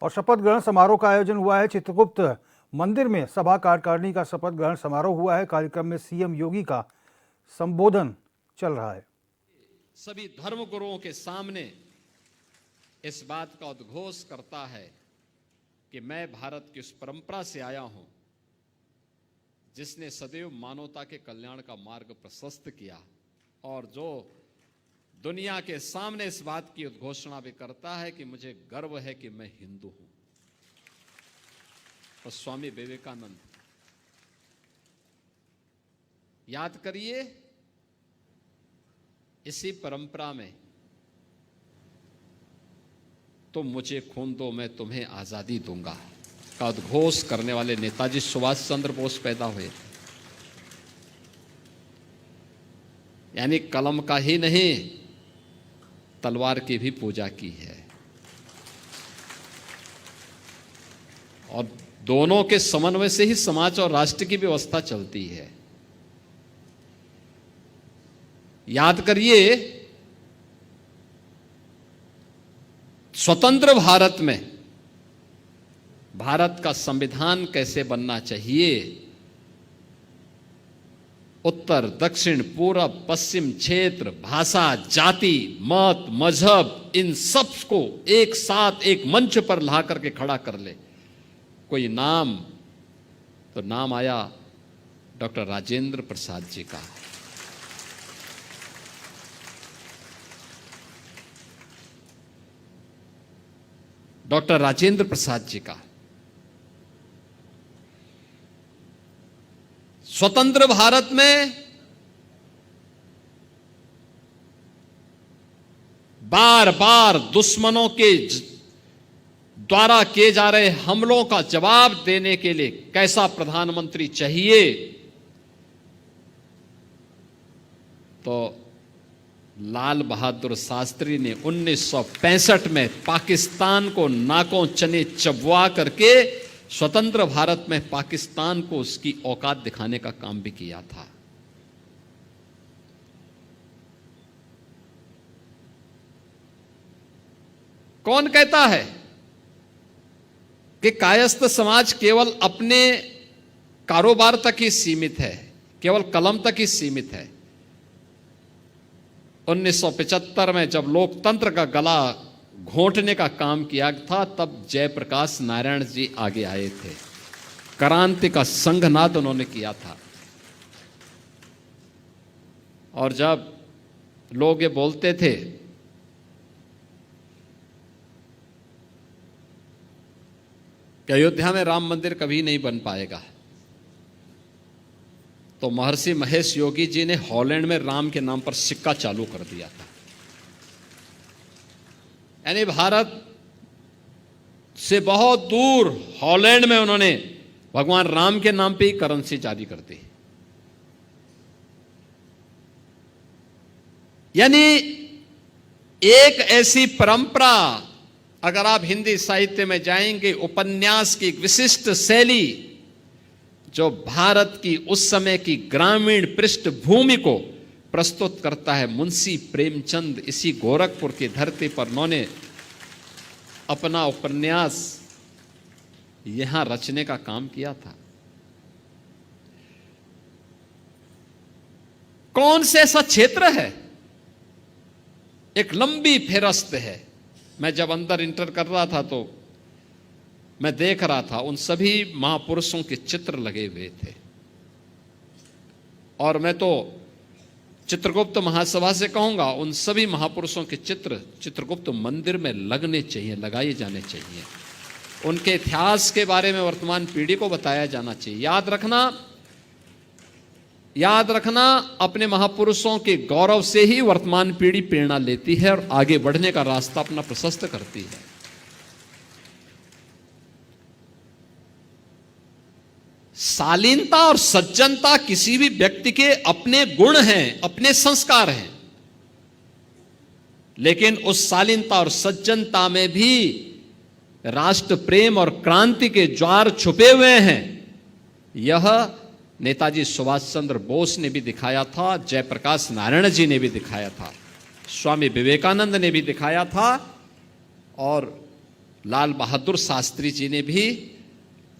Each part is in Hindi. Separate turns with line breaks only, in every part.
और शपथ ग्रहण समारोह का आयोजन हुआ है। चित्रगुप्त मंदिर में सभा कार्यकारिणी का शपथ ग्रहण समारोह हुआ है। कार्यक्रम में सीएम योगी का संबोधन चल रहा है।
सभी धर्म गुरुओं के सामने इस बात का उद्घोष करता है कि मैं भारत की उस परंपरा से आया हूं जिसने सदैव मानवता के कल्याण का मार्ग प्रशस्त किया और जो दुनिया के सामने इस बात की उद्घोषणा भी करता है कि मुझे गर्व है कि मैं हिंदू हूं। और स्वामी विवेकानंद, याद करिए, इसी परंपरा में तुम मुझे खून दो मैं तुम्हें आजादी दूंगा का उद्घोष करने वाले नेताजी सुभाष चंद्र बोस पैदा हुए। यानी कलम का ही नहीं, तलवार की भी पूजा की है और दोनों के समन्वय से ही समाज और राष्ट्र की व्यवस्था चलती है। याद करिए, स्वतंत्र भारत में भारत का संविधान कैसे बनना चाहिए, उत्तर दक्षिण पूरब पश्चिम क्षेत्र, भाषा, जाति, मत, मजहब, इन सब को एक साथ एक मंच पर ला करके खड़ा कर ले। कोई नाम, तो नाम आया डॉक्टर राजेंद्र प्रसाद जी का। डॉक्टर राजेंद्र प्रसाद जी का। स्वतंत्र भारत में बार बार दुश्मनों के द्वारा किए जा रहे हमलों का जवाब देने के लिए कैसा प्रधानमंत्री चाहिए, तो लाल बहादुर शास्त्री ने 1965 में पाकिस्तान को नाकों चने चबवा करके स्वतंत्र भारत में पाकिस्तान को उसकी औकात दिखाने का काम भी किया था। कौन कहता है कि कायस्थ समाज केवल अपने कारोबार तक ही सीमित है, केवल कलम तक ही सीमित है। 1975 में जब लोकतंत्र का गला घोंटने का काम किया था, तब जयप्रकाश नारायण जी आगे आए थे। क्रांति का संघनाद उन्होंने किया था। और जब लोग ये बोलते थे कि अयोध्या में राम मंदिर कभी नहीं बन पाएगा, तो महर्षि महेश योगी जी ने हॉलैंड में राम के नाम पर सिक्का चालू कर दिया था। यानी भारत से बहुत दूर हॉलैंड में उन्होंने भगवान राम के नाम पे ही करेंसी जारी कर दी। यानी एक ऐसी परंपरा, अगर आप हिंदी साहित्य में जाएंगे, उपन्यास की एक विशिष्ट शैली जो भारत की उस समय की ग्रामीण पृष्ठभूमि को प्रस्तुत करता है। मुंशी प्रेमचंद इसी गोरखपुर की धरती पर उन्होंने अपना उपन्यास यहां रचने का काम किया था। कौन से ऐसा क्षेत्र है, एक लंबी फेरस्त है। मैं जब अंदर इंटर कर रहा था तो मैं देख रहा था उन सभी महापुरुषों के चित्र लगे हुए थे। और मैं तो चित्रगुप्त महासभा से कहूंगा, उन सभी महापुरुषों के चित्र चित्रगुप्त मंदिर में लगने चाहिए, लगाए जाने चाहिए। उनके इतिहास के बारे में वर्तमान पीढ़ी को बताया जाना चाहिए। याद रखना, अपने महापुरुषों के गौरव से ही वर्तमान पीढ़ी प्रेरणा लेती है और आगे बढ़ने का रास्ता अपना प्रशस्त करती है। शालीनता और सज्जनता किसी भी व्यक्ति के अपने गुण हैं, अपने संस्कार हैं, लेकिन उस शालीनता और सज्जनता में भी राष्ट्र प्रेम और क्रांति के ज्वार छुपे हुए हैं। यह नेताजी सुभाष चंद्र बोस ने भी दिखाया था, जयप्रकाश नारायण जी ने भी दिखाया था, स्वामी विवेकानंद ने भी दिखाया था और लाल बहादुर शास्त्री जी ने भी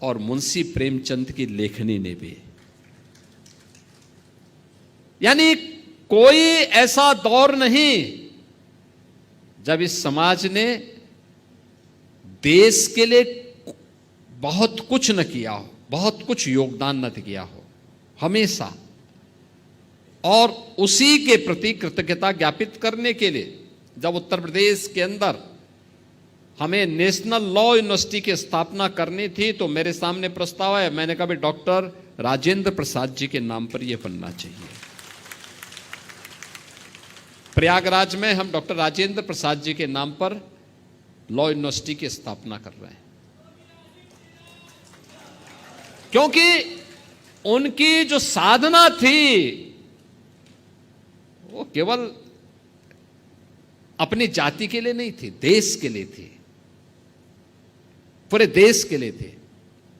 और मुंशी प्रेमचंद की लेखनी ने भी। यानी कोई ऐसा दौर नहीं जब इस समाज ने देश के लिए बहुत कुछ न किया हो, बहुत कुछ योगदान न दिया हो, हमेशा। और उसी के प्रति कृतज्ञता ज्ञापित करने के लिए जब उत्तर प्रदेश के अंदर हमें नेशनल लॉ यूनिवर्सिटी की स्थापना करनी थी, तो मेरे सामने प्रस्ताव आया। मैंने कहा भाई डॉक्टर राजेंद्र प्रसाद जी के नाम पर यह बनना चाहिए। प्रयागराज में हम डॉक्टर राजेंद्र प्रसाद जी के नाम पर लॉ यूनिवर्सिटी की स्थापना कर रहे हैं, क्योंकि उनकी जो साधना थी वो केवल अपनी जाति के लिए नहीं थी, देश के लिए थी, पूरे देश के लिए थे।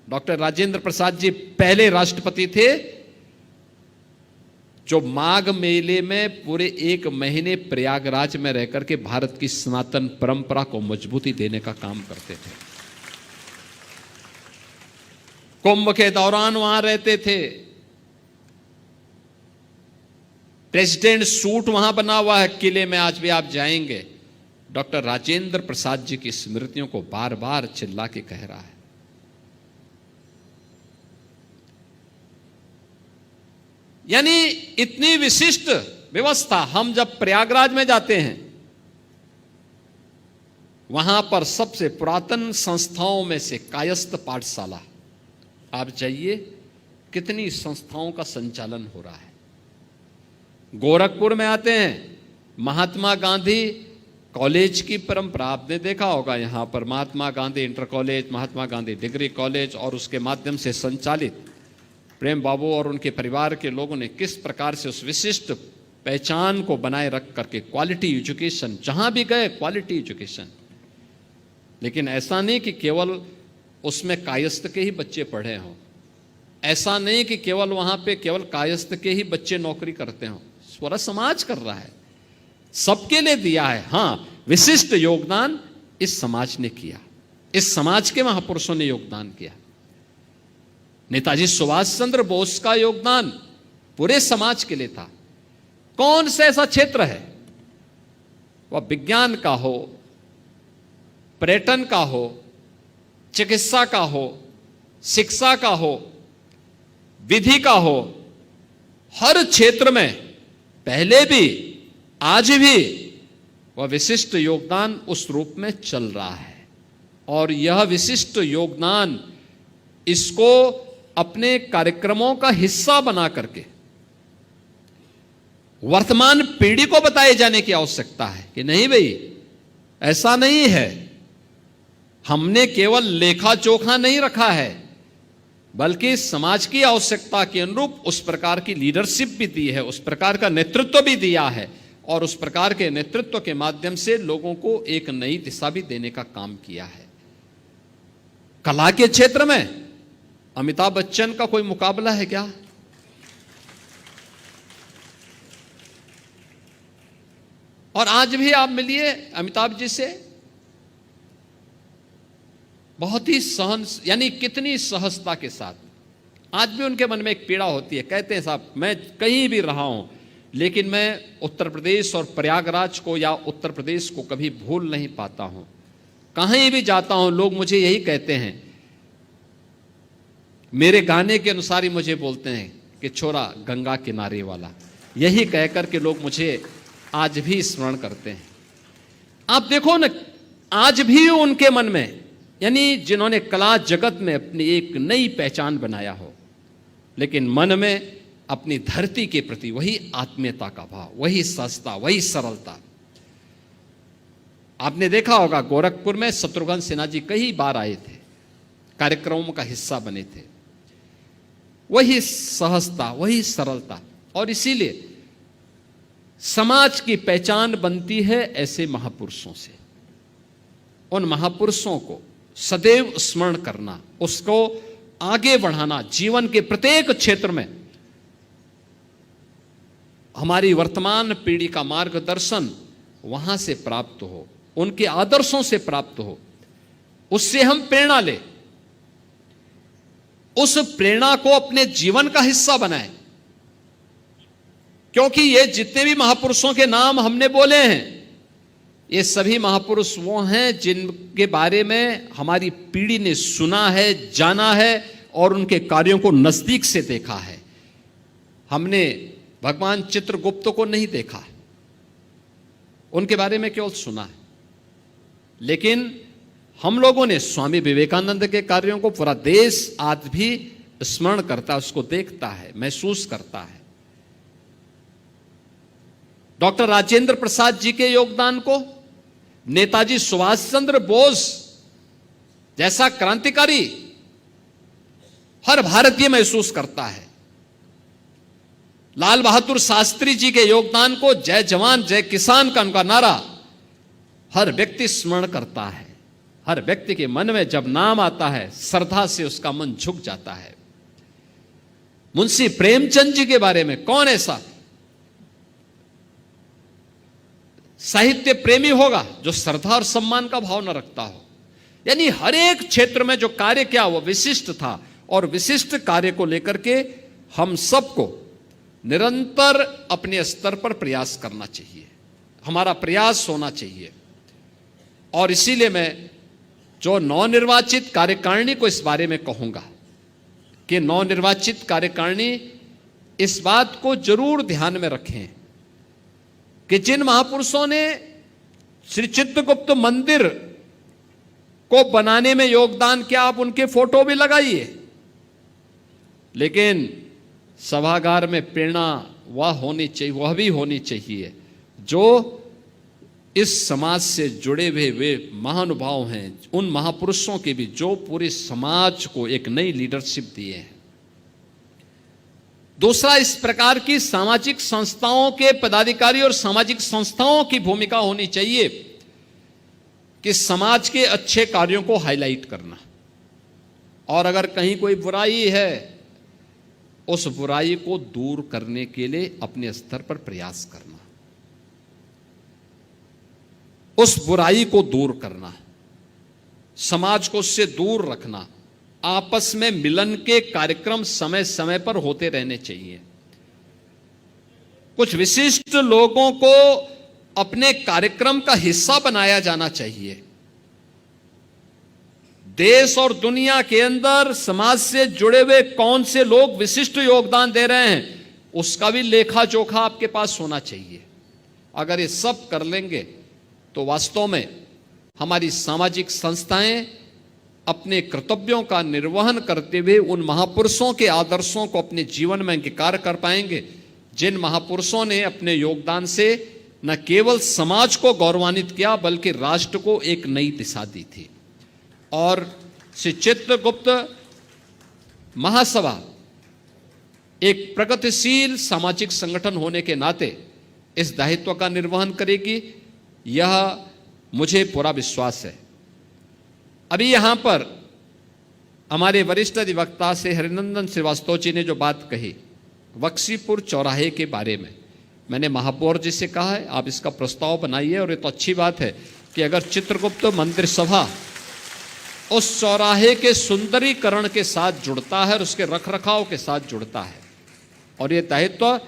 डॉक्टर राजेंद्र प्रसाद जी पहले राष्ट्रपति थे जो माघ मेले में पूरे 1 महीने प्रयागराज में रहकर के भारत की सनातन परंपरा को मजबूती देने का काम करते थे। कुंभ के दौरान वहां रहते थे। प्रेसिडेंट सूट वहां बना हुआ है किले में, आज भी आप जाएंगे। डॉक्टर राजेंद्र प्रसाद जी की स्मृतियों को बार बार चिल्ला के कह रहा है। यानी इतनी विशिष्ट व्यवस्था। हम जब प्रयागराज में जाते हैं, वहां पर सबसे पुरातन संस्थाओं में से कायस्थ पाठशाला, आप जाइए कितनी संस्थाओं का संचालन हो रहा है। गोरखपुर में आते हैं, महात्मा गांधी कॉलेज की परंपरा आपने देखा होगा। यहां पर Mahatma Gandhi inter college, Mahatma Gandhi degree college और उसके माध्यम से संचालित प्रेम बाबू और उनके परिवार के लोगों ने किस प्रकार से उस विशिष्ट पहचान को बनाए रख करके क्वालिटी एजुकेशन, जहां भी गए क्वालिटी एजुकेशन। लेकिन ऐसा नहीं कि केवल उसमें कायस्थ के ही बच्चे पढ़े हों, ऐसा नहीं कि केवल वहां पे केवल कायस्थ के ही बच्चे नौकरी करते हों। पूरा समाज कर रहा है, सबके लिए दिया है। हां, विशिष्ट योगदान इस समाज ने किया, इस समाज के महापुरुषों ने योगदान किया। नेताजी सुभाष चंद्र बोस का योगदान पूरे समाज के लिए था। कौन सा ऐसा क्षेत्र है, वह विज्ञान का हो, पर्यटन का हो, चिकित्सा का हो, शिक्षा का हो, विधि का हो, हर क्षेत्र में पहले भी आज भी वह विशिष्ट योगदान उस रूप में चल रहा है। और यह विशिष्ट योगदान, इसको अपने कार्यक्रमों का हिस्सा बना करके वर्तमान पीढ़ी को बताए जाने की आवश्यकता है कि नहीं भाई, ऐसा नहीं है। हमने केवल लेखा चोखा नहीं रखा है, बल्कि समाज की आवश्यकता के अनुरूप उस प्रकार की लीडरशिप भी दी है, उस प्रकार का नेतृत्व भी दिया है, और उस प्रकार के नेतृत्व के माध्यम से लोगों को एक नई दिशा भी देने का काम किया है। कला के क्षेत्र में अमिताभ बच्चन का कोई मुकाबला है क्या? और आज भी आप मिलिए अमिताभ जी से, बहुत ही सहन, यानी कितनी सहजता के साथ। आज भी उनके मन में एक पीड़ा होती है, कहते हैं साहब मैं कहीं भी रहा हूं, लेकिन मैं उत्तर प्रदेश और प्रयागराज को या उत्तर प्रदेश को कभी भूल नहीं पाता हूं। कहीं भी जाता हूं लोग मुझे यही कहते हैं, मेरे गाने के अनुसार ही मुझे बोलते हैं कि छोरा गंगा किनारे वाला, यही कहकर के लोग मुझे आज भी स्मरण करते हैं। आप देखो ना, आज भी उनके मन में, यानी जिन्होंने कला जगत में अपनी एक नई पहचान बनाया हो, लेकिन मन में अपनी धरती के प्रति वही आत्मीयता का भाव, वही सहजता, वही सरलता। आपने देखा होगा गोरखपुर में शत्रुघ्न सिन्हा जी कई बार आए थे, कार्यक्रमों का हिस्सा बने थे। वही सहजता, वही सरलता, और इसीलिए समाज की पहचान बनती है ऐसे महापुरुषों से। उन महापुरुषों को सदैव स्मरण करना, उसको आगे बढ़ाना, जीवन के प्रत्येक क्षेत्र में हमारी वर्तमान पीढ़ी का मार्गदर्शन वहां से प्राप्त हो, उनके आदर्शों से प्राप्त हो। उससे हम प्रेरणा लें, उस प्रेरणा को अपने जीवन का हिस्सा बनाएं। क्योंकि ये जितने भी महापुरुषों के नाम हमने बोले हैं, ये सभी महापुरुष वो हैं जिनके बारे में हमारी पीढ़ी ने सुना है, जाना है और उनके कार्यों को नजदीक से देखा है। हमने भगवान चित्रगुप्त को नहीं देखा, उनके बारे में केवल सुना है, लेकिन हम लोगों ने स्वामी विवेकानंद के कार्यों को पूरा देश आज भी स्मरण करता है, उसको देखता है, महसूस करता है। डॉक्टर राजेंद्र प्रसाद जी के योगदान को, नेताजी सुभाष चंद्र बोस जैसा क्रांतिकारी हर भारतीय महसूस करता है। लाल बहादुर शास्त्री जी के योगदान को, जय जवान जय किसान का उनका नारा हर व्यक्ति स्मरण करता है। हर व्यक्ति के मन में जब नाम आता है, श्रद्धा से उसका मन झुक जाता है। मुंशी प्रेमचंद जी के बारे में कौन ऐसा साहित्य प्रेमी होगा जो श्रद्धा और सम्मान का भाव न रखता हो। यानी हर एक क्षेत्र में जो कार्य किया वो विशिष्ट था, और विशिष्ट कार्य को लेकर के हम सबको निरंतर अपने स्तर पर प्रयास करना चाहिए, हमारा प्रयास होना चाहिए। और इसीलिए मैं जो नवनिर्वाचित कार्यकारिणी को इस बारे में कहूंगा कि नवनिर्वाचित कार्यकारिणी इस बात को जरूर ध्यान में रखें कि जिन महापुरुषों ने श्री चित्रगुप्त मंदिर को बनाने में योगदान किया, आप उनके फोटो भी लगाइए, लेकिन सभागार में प्रेरणा वह होनी चाहिए, वह भी होनी चाहिए जो इस समाज से जुड़े हुए वे महानुभाव हैं, उन महापुरुषों के भी जो पूरे समाज को एक नई लीडरशिप दिए हैं। दूसरा, इस प्रकार की सामाजिक संस्थाओं के पदाधिकारी और सामाजिक संस्थाओं की भूमिका होनी चाहिए कि समाज के अच्छे कार्यों को हाईलाइट करना, और अगर कहीं कोई बुराई है उस बुराई को दूर करने के लिए अपने स्तर पर प्रयास करना, उस बुराई को दूर करना, समाज को उससे दूर रखना। आपस में मिलन के कार्यक्रम समय समय पर होते रहने चाहिए। कुछ विशिष्ट लोगों को अपने कार्यक्रम का हिस्सा बनाया जाना चाहिए। देश और दुनिया के अंदर समाज से जुड़े हुए कौन से लोग विशिष्ट योगदान दे रहे हैं, उसका भी लेखा जोखा आपके पास होना चाहिए। अगर ये सब कर लेंगे तो वास्तव में हमारी सामाजिक संस्थाएं अपने कर्तव्यों का निर्वहन करते हुए उन महापुरुषों के आदर्शों को अपने जीवन में अंगीकार कर पाएंगे, जिन महापुरुषों ने अपने योगदान से न केवल समाज को गौरवान्वित किया बल्कि राष्ट्र को एक नई दिशा दी थी। और श्री चित्रगुप्त महासभा एक प्रगतिशील सामाजिक संगठन होने के नाते इस दायित्व का निर्वहन करेगी, यह मुझे पूरा विश्वास है। अभी यहां पर हमारे वरिष्ठ अधिवक्ता से हरिनंदन श्रीवास्तव जी ने जो बात कही बख्शीपुर चौराहे के बारे में, मैंने महापौर जी से कहा है आप इसका प्रस्ताव बनाइए, और ये तो अच्छी बात है कि अगर चित्रगुप्त मंदिर सभा उस चौराहे के सुंदरीकरण के साथ जुड़ता है और उसके रखरखाव के साथ जुड़ता है, और ये दायित्व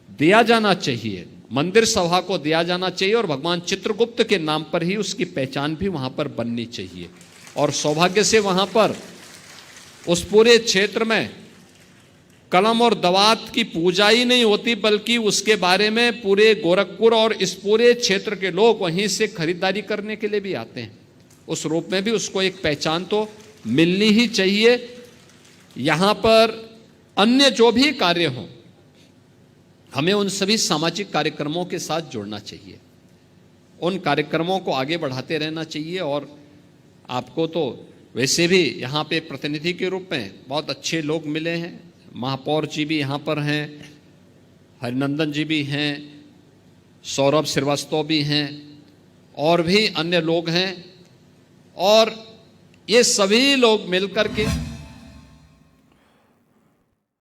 दिया जाना चाहिए, मंदिर सभा को दिया जाना चाहिए, और भगवान चित्रगुप्त के नाम पर ही उसकी पहचान भी वहां पर बननी चाहिए। और सौभाग्य से वहां पर उस पूरे क्षेत्र में कलम और दवात की पूजा ही नहीं होती, बल्कि उसके बारे में पूरे गोरखपुर और इस पूरे क्षेत्र के लोग वहीं से खरीदारी करने के लिए भी आते हैं। उस रूप में भी उसको एक पहचान तो मिलनी ही चाहिए। यहाँ पर अन्य जो भी कार्य हों, हमें उन सभी सामाजिक कार्यक्रमों के साथ जुड़ना चाहिए, उन कार्यक्रमों को आगे बढ़ाते रहना चाहिए। और आपको तो वैसे भी यहाँ पे प्रतिनिधि के रूप में बहुत अच्छे लोग मिले हैं, महापौर जी भी यहाँ पर हैं, हरिनंदन जी भी हैं, सौरभ श्रीवास्तव भी हैं, और भी अन्य लोग हैं, और ये सभी लोग मिलकर के